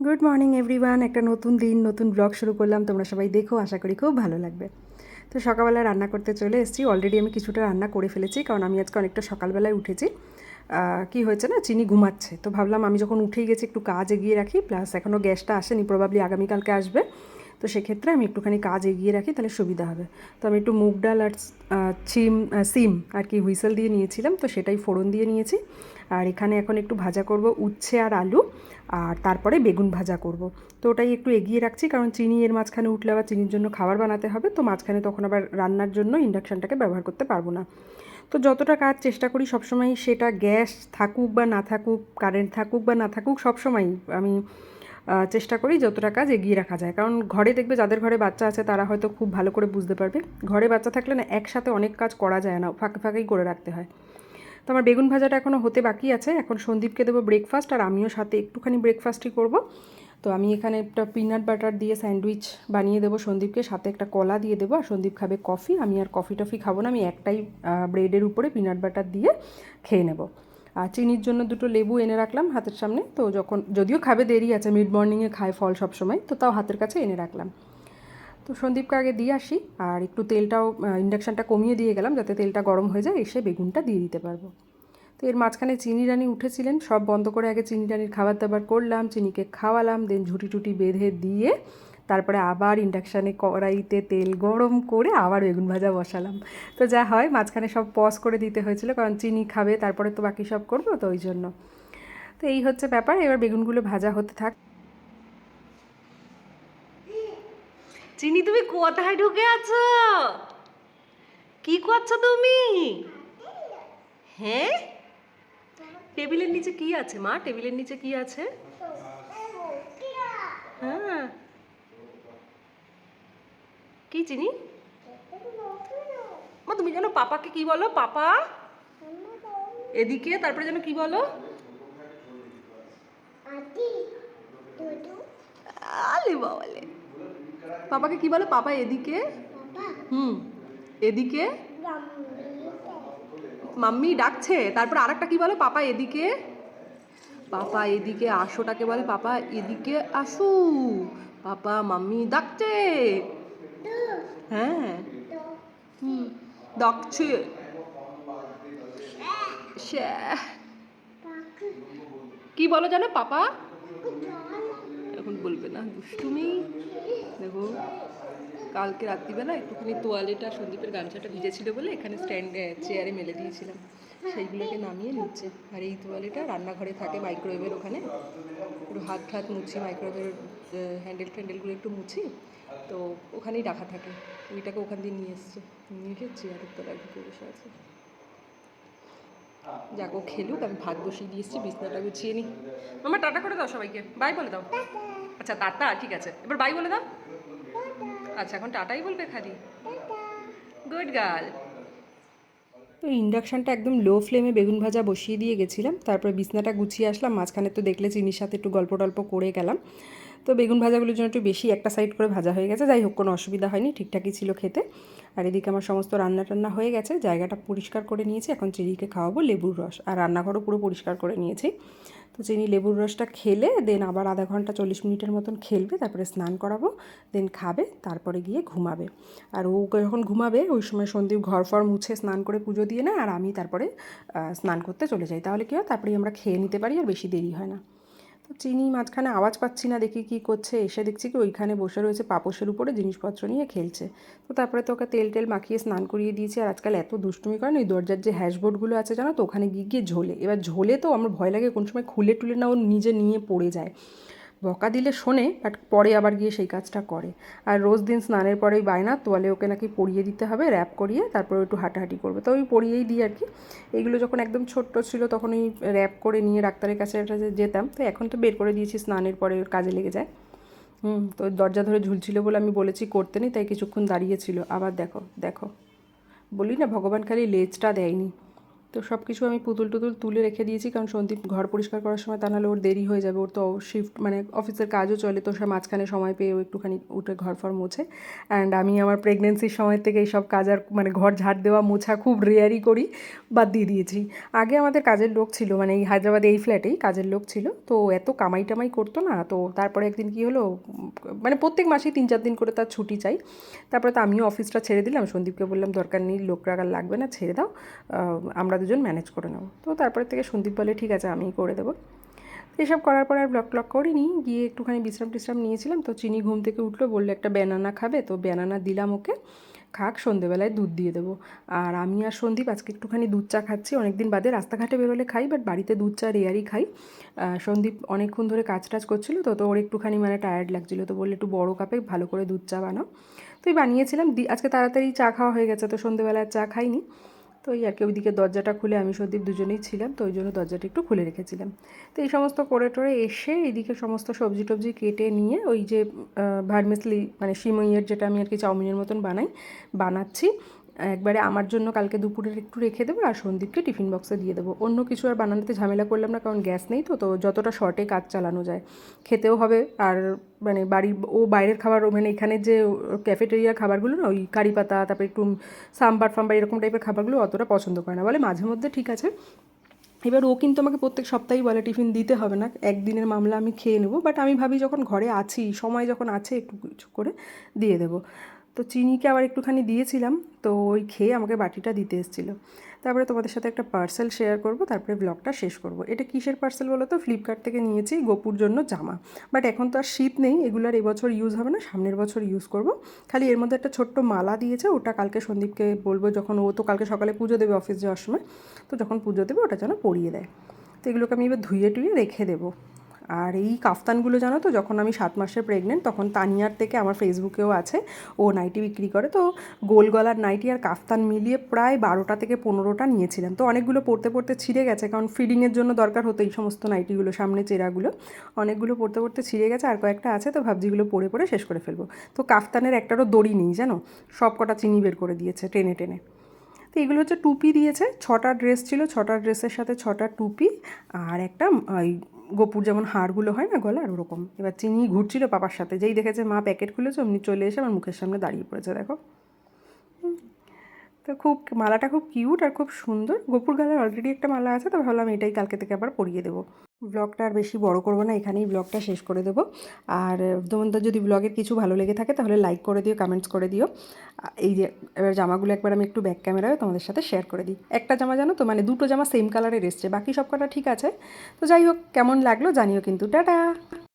Good morning everyone. একটা নতুন দিন, নতুন ব্লগ শুরু করলাম। তোমরা সবাই দেখো, আশা করি খুব ভালো লাগবে। তো সকালবেলা রান্না করতে চলে এসেছি। অলরেডি আমি কিছুটা রান্না করে ফেলেছি, কারণ আমি আজকে অনেকটা সকালবেলায় উঠেছি। কি হয়েছে না, চিনি ঘুমাচ্ছে, তো ভাবলাম আমি যখন উঠেই গেছি একটু কাজ এগিয়ে রাখি। প্লাস এখনও গ্যাসটা আসেনি, প্রবাবলি আগামীকালকে আসবে। তো সেক্ষেত্রে আমি একটুখানি কাজ এগিয়ে রাখি, তাহলে সুবিধা হবে। তো আমি একটু মুগ ডাল আর সিম আর কি হুইসেল দিয়ে নিয়েছিলাম, তো সেটাই ফোড়ন দিয়ে নিয়েছি। আর এখানে এখন একটু ভাজা করব উচ্ছে আর আলু, আর তারপরে বেগুন ভাজা করব। তো ওটাই একটু এগিয়ে রাখছি, কারণ চিনি এর মাঝখানে উঠলে আবার চিনির জন্য খাবার বানাতে হবে, তো মাঝখানে তখন আবার রান্নার জন্য ইন্ডাকশানটাকে ব্যবহার করতে পারবো না। তো যতটা কাজ চেষ্টা করি সবসময়, সেটা গ্যাস থাকুক বা না থাকুক, কারেন্ট থাকুক বা না থাকুক, সবসময় আমি চেষ্টা করি যতটা কাজ এগিয়ে রাখা যায়। কারণ ঘরে দেখবে, যাদের ঘরে বাচ্চা আছে তারা হয়তো খুব ভালো করে বুঝতে পারবে, ঘরে বাচ্চা থাকলে না একসাথে অনেক কাজ করা যায় না, ফাঁকে ফাঁকেই করে রাখতে হয়। তো আমার বেগুন ভাজাটা এখনও হতে বাকি আছে। এখন সন্দীপকে দেবো ব্রেকফাস্ট, আর আমিও সাথে একটুখানি ব্রেকফাস্টই করব। তো আমি এখানে একটা পিনাট বাটার দিয়ে স্যান্ডউইচ বানিয়ে দেবো সন্দীপকে, সাথে একটা কলা দিয়ে দেবো। আর সন্দীপ খাবে কফি, আমি আর কফি টফি খাবো না, আমি একটাই ব্রেডের উপরে পিনাট বাটার দিয়ে খেয়ে নেব। আর চিনির জন্য দুটো লেবু এনে রাখলাম হাতের সামনে, তো যখন যদিও খাবে দেরি আছে, মিড মর্নিংয়ে খায় ফল সবসময়, তো তাও হাতের কাছে এনে রাখলাম। তো সন্দীপকে আগে দিয়ে আসি, আর একটু তেলটাও ইন্ডাকশানটা কমিয়ে দিয়ে গেলাম, যাতে তেলটা গরম হয়ে যায়, এসে বেগুনটা দিয়ে দিতে পারবো। তো এর মাঝখানে চিনি রানী উঠেছিলেন, সব বন্ধ করে আগে চিনি রানির খাবার দাবার করলাম, চিনিকে খাওয়ালাম, দেন ঝুটি টুটি বেঁধে দিয়ে তারপরে আবার ইন্ডাকশানে কড়াইতে তেল গরম করে আবার বেগুন ভাজা বসালাম। তো যা হয়, মাঝখানে সব পজ করে দিতে হয়েছিল, কারণ চিনি খাবে, তারপরে তো বাকি সব করবো, তো ওই জন্য। তো এই হচ্ছে ব্যাপার। এবার বেগুনগুলো ভাজা হতে থাক। চিনি, তুমি কোথায় ঢুকে আছো? কি করছো তুমি? হ্যাঁ, টেবিলের নিচে কি আছে মা? টেবিলের নিচে কি আছে? হ্যাঁ, কি চিনি? মা তুমি জানো পাপাকে কি বলো? পাপা এদিকে, তারপরে যেন কি বলো? আলে বাবালে, পাপাকে কি বলো? পাপা এদিকে। হুম, এদিকে। মাম্মি ডাকছে, তারপর আরেকটা কি বলো? পাপা এদিকে। পাপা এদিকে আসোটাকে বলে পাপা এদিকে আসু। পাপা মাম্মি ডাকছে। হ্যাঁ, হুম, ডাকছে। শ্যাহ। কি বলো জানো পাপা? এখন বলবে না, দুষ্টুমি। দেখো, কালকে রাত্রিবেলা একটুখানি তোয়ালেটা সন্দীপের গামছাটা ভিজেছিল বলে এখানে চেয়ারে মেলে দিয়েছিলাম, সেইগুলোকে নামিয়ে নিচ্ছে। আর এই তোয়ালেটা রান্নাঘরে থাকে, মাইক্রোওয়েভের ওখানে একটু হাত ঠাত মুছি, মাইক্রোওয়েভের হ্যান্ডেল ফ্যান্ডেলগুলো একটু মুছি, তো ওখানেই রাখা থাকে। ওইটাকে ওখান দিয়ে নিয়ে এসছে, নিয়ে এসে চেয়ারের তলায় ঢুকে বসে আছে। যাকো খেলুক, আমি ভাত বসিয়ে দিয়ে এসেছি, বিছনাটা গুছিয়ে নিই। আমার টাটা করে দাও সবাইকে, বাই বলে দাও। আচ্ছা টাটা, ঠিক আছে, এবার বাই বলে দাও। আচ্ছা, এখন টাটাই বলবে খালি। Good girl. তো ইন্ডাকশানটা একদম লো ফ্লেমে বেগুন ভাজা বসিয়ে দিয়ে গেছিলাম, তারপরে বিছনাটা গুছিয়ে আসলাম। মাঝখানে তো দেখলে চিনির সাথে একটু গল্প টল্প করে গেলাম। তো বেগুন ভাজাগুলোর জন্য একটু বেশি একটা সাইড করে ভাজা হয়ে গেছে, যাই হোক কোনো অসুবিধা হয়নি, ঠিকঠাকই ছিল খেতে। আর এদিকে আমার সমস্ত রান্না টান্না হয়ে গেছে, জায়গাটা পরিষ্কার করে নিয়েছি। এখন চিনিকে খাওয়াবো লেবুর রস, আর রান্নাঘরও পুরো পরিষ্কার করে নিয়েছি। তো চিনি লেবুর রসটা খেলে দেন আবার আধা ঘন্টা 40 মিনিটের মতন খেলবে, তারপরে স্নান করাবো, দেন খাবে, তারপরে গিয়ে ঘুমাবে। আর ও যখন ঘুমাবে ওই সময় সন্দীপ ঘর ফর মুছে স্নান করে পুজো দিয়ে নেয়, আর আমি তারপরে স্নান করতে চলে যাই। তাহলে কী হয়, তারপরেই আমরা খেয়ে নিতে পারি, আর বেশি দেরি হয় না। তো চিনি মাঝখানে আওয়াজ পাচ্ছি না, দেখি কী করছে, এসে দেখছি কি ওইখানে বসে রয়েছে পাপোশের উপরে জিনিসপত্র নিয়ে খেলছে। তো তারপরে তো ওকে তেল টেল মাখিয়ে স্নান করিয়ে দিয়েছি। আর আজকাল এত দুষ্টুমি করে না, ওই দরজার যে হ্যাশবোর্ডগুলো আছে জানো তো, ওখানে গিয়ে গিয়ে ঝোলে। এবার ঝোলে তো আমার ভয় লাগে কোন সময় খুলে টুলে না ও নিজে নিয়ে পড়ে যায়। বকা দিলে শোনে, বাট পরে আবার গিয়ে সেই কাজটা করে। আর রোজ দিন স্নানের পরেই বায়না, তোয়ালে ওকে নাকি পরিয়ে দিতে হবে, র্যাপ করিয়ে, তারপরে একটু হাঁটাহাঁটি করবে। তো ওই পরিয়েই দিই আর কি। এইগুলো যখন একদম ছোট্ট ছিল তখন ওই র্যাপ করে নিয়ে ডাক্তারের কাছে যেতাম, তো এখন তো বের করে দিয়েছি, স্নানের পরে ওর কাজে লেগে যায়। তো দরজা ধরে ঝুলছিল বলে আমি বলেছি করতে নেই, তাই কিছুক্ষণ দাঁড়িয়েছিল। আবার দেখো দেখো, বলি না ভগবান খালি লেজটা দেয়নি। তো তো সব কিছু আমি পুতুল টুতুল তুলে রেখে দিয়েছি, কারণ সন্দীপ ঘর পরিষ্কার করার সময় তা নাহলে ওর দেরি হয়ে যাবে। ওর তো শিফট মানে অফিসের কাজও চলে, তো সে মাঝখানে সময় পেয়ে ও একটুখানি উঠে ঘর ফর মোছে। অ্যান্ড আমি আমার প্রেগনেন্সির সময় থেকে এইসব কাজ আর মানে ঘর ঝাড় দেওয়া মোছা খুব রেয়ারই করি, বাদ দিয়ে দিয়েছি। আগে আমাদের কাজের লোক ছিল, মানে এই হায়দ্রাবাদে এই ফ্ল্যাটেই কাজের লোক ছিল, তো এত কামাই টামাই করতো না। তো তারপরে একদিন কী হলো, মানে প্রত্যেক মাসেই 3-4 দিন করে তার ছুটি চাই। তারপরে তো আমিও অফিসটা ছেড়ে দিলাম, সন্দীপকে বললাম দরকার নেই, লোক রাখার লাগবে না, ছেড়ে দাও, আমরা দুজন ম্যানেজ করে নেবো। তো তারপরে থেকে সন্দীপ বলে ঠিক আছে আমিই করে দেবো। এসব করার পর আর ব্লগ ট্লগ করিনি, গিয়ে একটুখানি বিশ্রাম টিশ্রাম নিয়েছিলাম। তো চিনি ঘুম থেকে উঠলো, বললো একটা ব্যানানা খাবে, তো ব্যানানা দিলাম ওকে, খাক, সন্ধেবেলায় দুধ দিয়ে দেবো। আর আমি আর সন্দীপ আজকে একটুখানি দুধ চা খাচ্ছি, অনেকদিন বাদে। রাস্তাঘাটে বেরোলে খাই, বাট বাড়িতে দুধ চা রেয়ারই খাই। সন্দীপ অনেকক্ষণ ধরে কাজ টাজ করছিলো, তো ওর একটুখানি মানে টায়ার্ড লাগছিলো, তো বললে একটু বড়ো কাপে ভালো করে দুধ চা বানাও। তো বানিয়েছিলাম, আজকে তাড়াতাড়ি চা খাওয়া হয়ে গেছে, তো সন্ধেবেলায় চা খাইনি। তো এই আর কি, ওইদিকে দরজাটা খুলে আমি সন্দীপ দুজনেই ছিলাম, তো ওই জন্য দরজাটা একটু খুলে রেখেছিলাম। তো এই সমস্ত করে টোরে এসে এইদিকে সমস্ত সবজি টবজি কেটে নিয়ে ওই যে ভার্মিসলি মানে সিমইয়ের যেটা আমি আর কি চাউমিনের মতন বানাচ্ছি। একবারে আমার জন্য কালকে দুপুরের একটু রেখে দেবো, আর সন্দীপকে টিফিন বক্সে দিয়ে দেবো। অন্য কিছু আর বানানোতে ঝামেলা করলাম না, কারণ গ্যাস নেই, তো যতটা শর্টে কাজ চালানো যায়, খেতেও হবে। আর মানে ও বাইরের খাবার, মানে এখানে যে ক্যাফেটেরিয়ার খাবারগুলো না, ওই কারি পাতা, তারপরে একটু সাম্বার ফাম্বার এরকম টাইপের খাবারগুলো অতটা পছন্দ করে না, বলে মাঝে মধ্যে ঠিক আছে। এবার ও কিন্তু আমাকে প্রত্যেক সপ্তাহেই বলে টিফিন দিতে হবে না, একদিনের মামলা আমি খেয়ে নেবো। বাট আমি ভাবি যখন ঘরে আছি, সময় যখন আছে, একটু কিছু করে দিয়ে দেবো। তো চিনিকে আবার একটুখানি দিয়েছিলাম, তো ওই খেয়ে আমাকে বাটিটা দিতে এসেছিলো। তারপরে তোমাদের সাথে একটা পার্সেল শেয়ার করব, তারপরে ব্লগটা শেষ করব। এটা কিসের পার্সেল বলো তো? ফ্লিপকার্ট থেকে নিয়েছি গোপুর জন্য জামা। বাট এখন তো আর শীত নেই, এগুলো আর এবছর ইউজ হবে না, সামনের বছর ইউজ করব। খালি এর মধ্যে একটা ছোট্ট মালা দিয়েছে, ওটা কালকে সন্দীপকে বলবো, যখন ও তো কালকে সকালে পুজো দেবে অফিস যাওয়ার সময়, তো যখন পুজো দেবে ওটা যেন পরিয়ে দেয়। তো এগুলোকে আমি এবার ধুয়ে টুয়ে রেখে দেবো। আর এই কাফতানগুলো জানো তো, যখন আমি 7 মাসের প্রেগনেন্ট, তখন তানিয়ার থেকে আমার ফেসবুকেও আছে, ও নাইটি বিক্রি করে, তো গোল গলার নাইটি আর কাফতান মিলিয়ে প্রায় 12টা থেকে 15টা নিয়েছিলাম। তো অনেকগুলো পরতে পরতে ছিঁড়ে গেছে, কারণ ফিডিংয়ের জন্য দরকার হতো এই সমস্ত নাইটিগুলো, সামনে চেরাগুলো অনেকগুলো পরতে পরতে ছিঁড়ে গেছে, আর কয়েকটা আছে, তো ভাবছিগুলো পরে পরে শেষ করে ফেলবো। তো কাফতানের একটারও দড়ি নেই জানো, সব কটা চিনি বের করে দিয়েছে টেনে টেনে। তো এগুলো হচ্ছে টুপি দিয়েছে, 6টা ড্রেস ছিল, 6টা ড্রেসের সাথে 6টা টুপি, আর একটা ওই গোপুর যেমন হাড়গুলো হয় না গলার, ওরকম। এবার চিনি ঘুরছিল পাপার সাথে, যেই দেখেছে মা প্যাকেট খুলেছে অমনি চলে এসে আমার মুখের সামনে দাঁড়িয়ে পড়েছে, দেখো। তো খুব মালাটা খুব কিউট আর খুব সুন্দর। গোপুর গালার অলরেডি একটা মালা আছে, তো ভাবলাম এটাই কালকে থেকে আবার পরিয়ে দেবো। ব্লগটা আর বেশি বড় করবো না, এখানেই ব্লগটা শেষ করে দেবো। আর তোমাদের যদি ব্লগের কিছু ভালো লেগে থাকে তাহলে লাইক করে দিও, কমেন্টস করে দিও। এই যে এবার জামাগুলো একবার আমি একটু ব্যাক ক্যামেরায় তোমাদের সাথে শেয়ার করে দিই। একটা জামা জানো তো, মানে দুটো জামা সেম কালারের এসছে, বাকি সব কটা ঠিক আছে। তো যাই হোক, কেমন লাগলো জানিও কিন্তু। টাটা।